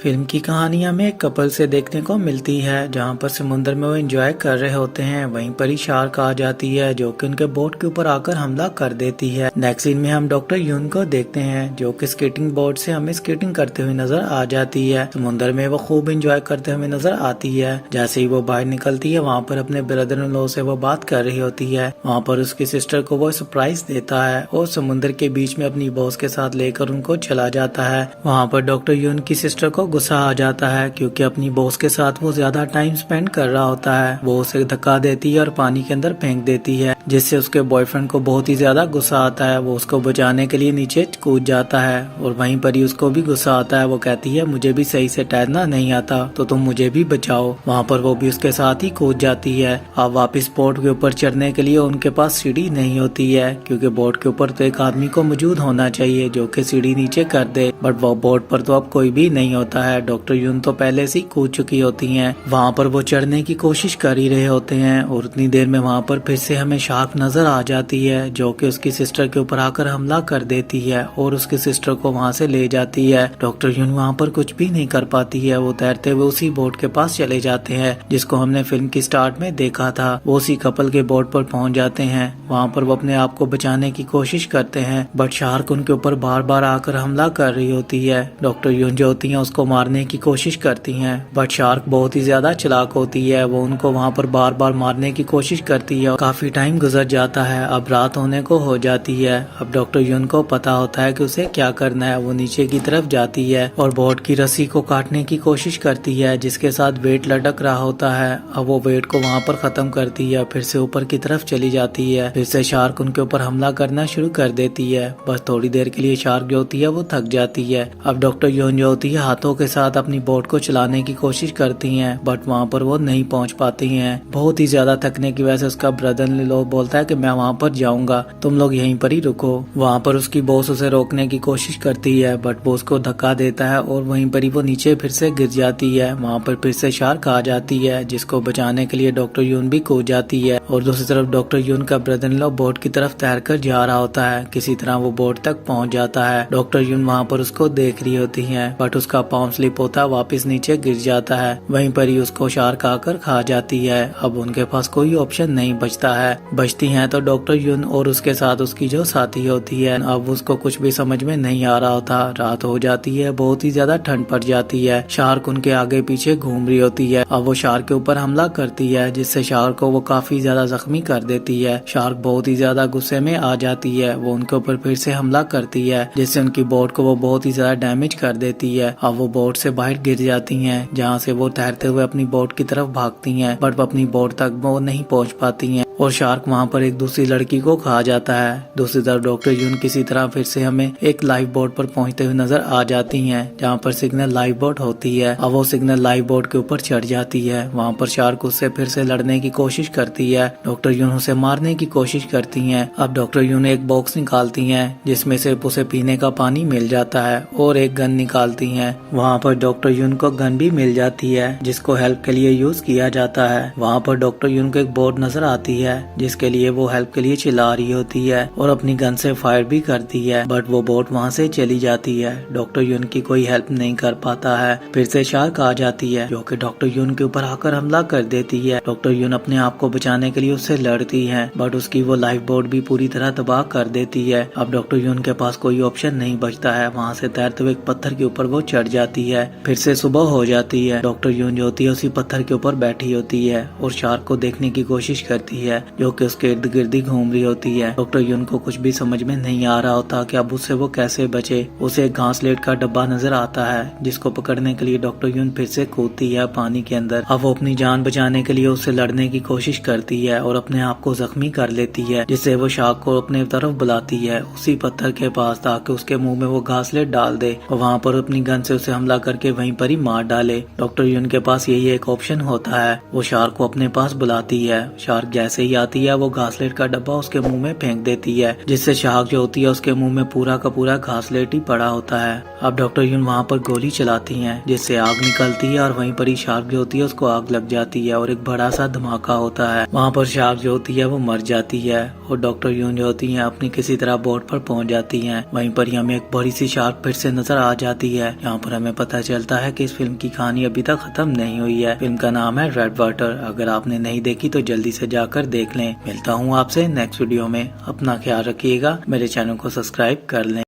Film की कहानी हमें एक कपल से देखने को मिलती है जहां पर समुद्र में वो एंजॉय कर रहे होते हैं। वहीं पर ही शार्क आ जाती है जो कि उनके बोट के ऊपर आकर हमला कर देती है। नेक्स्ट सीन में हम डॉक्टर यून को देखते हैं जो कि स्केटिंग बोर्ड से हमें स्केटिंग करते हुए नजर आ जाती है। समुद्र में वो खूब एंजॉय करते हुए नजर आती है। जैसे ही वो बाहर निकलती है वहाँ पर अपने ब्रदर इन लॉ से वो बात कर रही होती है। वहाँ पर उसकी सिस्टर को वो सरप्राइज देता है और समुद्र के बीच में अपनी बॉस के साथ लेकर उनको चला जाता है। वहाँ पर डॉक्टर यून की सिस्टर को गुस्सा आ जाता है क्योंकि अपनी बॉस के साथ वो ज्यादा टाइम स्पेंड कर रहा होता है। वो उसे धक्का देती है और पानी के अंदर फेंक देती है जिससे उसके बॉयफ्रेंड को बहुत ही ज्यादा गुस्सा आता है। वो उसको बचाने के लिए नीचे कूद जाता है और वहीं पर ही उसको भी गुस्सा आता है। वो कहती है मुझे भी सही से तैरना नहीं आता तो तुम मुझे भी बचाओ। वहाँ पर वो भी उसके साथ ही कूद जाती है। अब वापस बोट के ऊपर चढ़ने के लिए उनके पास सीढ़ी नहीं होती है क्योंकि बोट के ऊपर तो एक आदमी को मौजूद होना चाहिए जो कि सीढ़ी नीचे कर दे, बट वो बोट पर तो अब कोई भी नहीं होता है। डॉक्टर यून तो पहले से ही कूद चुकी होती हैं। वहाँ पर वो चढ़ने की कोशिश कर ही रहे होते हैं और उतनी देर में वहाँ पर फिर से हमें शार्क नजर आ जाती है जो कि उसकी सिस्टर के ऊपर आकर हमला कर देती है और उसकी सिस्टर को वहाँ से ले जाती है। डॉक्टर यून वहाँ पर कुछ भी नहीं कर पाती है। वो तैरते हुए उसी बोट के पास चले जाते हैं जिसको हमने फिल्म की स्टार्ट में देखा था। वो उसी कपल के बोट पर पहुँच जाते हैं। वहाँ पर वो अपने आप को बचाने की कोशिश करते हैं बट शार्क उनके ऊपर बार बार आकर हमला कर रही होती है। डॉक्टर यून जो होती है उसको मारने की कोशिश करती हैं बट शार्क बहुत ही ज्यादा चालाक होती है। वो उनको वहाँ पर बार बार मारने की कोशिश करती है। काफी टाइम गुजर जाता है। अब रात होने को हो जाती है। अब डॉक्टर यून को पता होता है कि उसे क्या करना है। वो नीचे की तरफ जाती है और बोट की रस्सी को काटने की कोशिश करती है जिसके साथ वेट लटक रहा होता है। अब वो वेट को वहाँ पर खत्म करती है, फिर से ऊपर की तरफ चली जाती है। फिर से शार्क उनके ऊपर हमला करना शुरू कर देती है। बस थोड़ी देर के लिए शार्क जो होती है वो थक जाती है। अब डॉक्टर यून जो होती है हाथों के साथ अपनी बोट को चलाने की कोशिश करती हैं बट वहाँ पर वो नहीं पहुँच पाती हैं। बहुत ही ज्यादा थकने की वजह से उसका ब्रदर इन लॉ बोलता है कि मैं वहाँ पर जाऊंगा, तुम लोग यहीं पर ही रुको। वहाँ पर उसकी बॉस उसे रोकने की कोशिश करती है बट वो उसको धक्का देता है और वहीं पर ही वो नीचे फिर से गिर जाती है। वहाँ पर फिर से शार्क आ जाती है जिसको बचाने के लिए डॉक्टर यून भी कूद जाती है और दूसरी तरफ डॉक्टर यून का ब्रदर इन लॉ बोट की तरफ तैर कर जा रहा होता है। किसी तरह वो बोट तक पहुँच जाता है। डॉक्टर यून वहाँ पर उसको देख रही होती है बट उसका पाँव स्लिप होता वापिस नीचे गिर जाता है। वहीं पर ही उसको शार्क आकर खा जाती है। अब उनके पास कोई ऑप्शन नहीं बचता है। बचती हैं तो डॉक्टर यून और उसके साथ उसकी जो साथी होती है। अब उसको कुछ भी समझ में नहीं आ रहा होता। रात हो जाती है, बहुत ही ज्यादा ठंड पड़ जाती है। शार्क उनके आगे पीछे घूम रही होती है। अब वो शार्क के ऊपर हमला करती है जिससे शार्क को वो काफी ज्यादा जख्मी कर देती है। शार्क बहुत ही ज्यादा गुस्से में आ जाती है। वो उनके ऊपर फिर से हमला करती है जिससे उनकी बोट को वो बहुत ही ज्यादा डैमेज कर देती है। अब वो बोट से बाहर गिर जाती हैं जहाँ से वो तैरते हुए अपनी बोट की तरफ भागती हैं बट अपनी बोट तक वो नहीं पहुँच पाती हैं और शार्क वहाँ पर एक दूसरी लड़की को खा जाता है। दूसरी तरफ डॉक्टर यून किसी तरह फिर से हमें एक लाइफ बोट पर पहुँचते हुए नजर आ जाती हैं जहाँ पर सिग्नल लाइफ बोट होती है। अब वो सिग्नल लाइफ बोट के ऊपर चढ़ जाती है। वहाँ पर शार्क उससे फिर से लड़ने की कोशिश करती है। डॉक्टर यून उसे मारने की कोशिश करती है। अब डॉक्टर यून एक बॉक्स निकालती है जिसमें से उसे पीने का पानी मिल जाता है और एक गन निकालती है। वहाँ पर डॉक्टर यून को गन भी मिल जाती है जिसको हेल्प के लिए यूज किया जाता है। वहाँ पर डॉक्टर यून को एक बोट नजर आती है जिसके लिए वो हेल्प के लिए चिल्ला रही होती है और अपनी गन से फायर भी करती है बट वो बोट वहाँ से चली जाती है। डॉक्टर यून की कोई हेल्प नहीं कर पाता है। फिर से शार्क आ जाती है जो कि डॉक्टर यून के ऊपर आकर हमला कर देती है। डॉक्टर यून अपने आप को बचाने के लिए उससे लड़ती है बट उसकी वो लाइफ बोट भी पूरी तरह तबाह कर देती है। अब डॉक्टर यून के पास कोई ऑप्शन नहीं बचता है। वहाँ से तैरते हुए एक पत्थर के ऊपर वो चढ़ जाती है। फिर से सुबह हो जाती है। डॉक्टर यून जो होती है उसी पत्थर के ऊपर बैठी होती है और शार्क को देखने की कोशिश करती है जो कि उसके इर्द गिर्द घूम रही होती है। डॉक्टर यून को कुछ भी समझ में नहीं आ रहा होता कि अब उससे वो कैसे बचे। उसे एक घासलेट का डब्बा नजर आता है जिसको पकड़ने के लिए डॉक्टर यून फिर से कूदती है पानी के अंदर। अब वो अपनी जान बचाने के लिए उससे लड़ने की कोशिश करती है और अपने आप को जख्मी कर लेती है जिससे वो शार्क को अपने तरफ बुलाती है उसी पत्थर के पास ताकि उसके मुंह में वो घासलेट डाल दे और वहाँ पर अपनी गन से उसे हमला करके वहीं पर ही मार डाले। डॉक्टर यून के पास यही एक ऑप्शन होता है। वो शार्क को अपने पास बुलाती है। शार्क जैसे ही परी आती है वो घासलेट का डब्बा उसके मुंह में फेंक देती है, जिससे शार्क जो होती है उसके मुंह में पूरा का पूरा घासलेट ही पड़ा होता है। अब डॉक्टर यून वहाँ पर गोली चलाती है जिससे आग निकलती है और वहीं पर ही शार्क जो होती है उसको आग लग जाती है और एक बड़ा सा धमाका होता है। वहाँ पर शार्क जो होती है वो मर जाती है और डॉक्टर यून जो होती है अपनी किसी तरह बोट पर पहुँच जाती है। वहीं पर ही हमें एक बड़ी सी शार्क फिर से नजर आ जाती है। यहाँ पर हमें पता चलता है कि इस फिल्म की कहानी अभी तक खत्म नहीं हुई है। फिल्म का नाम है रेड वाटर। अगर आपने नहीं देखी तो जल्दी से जाकर देख लें। मिलता हूँ आपसे नेक्स्ट वीडियो में। अपना ख्याल रखिएगा, मेरे चैनल को सब्सक्राइब कर लें।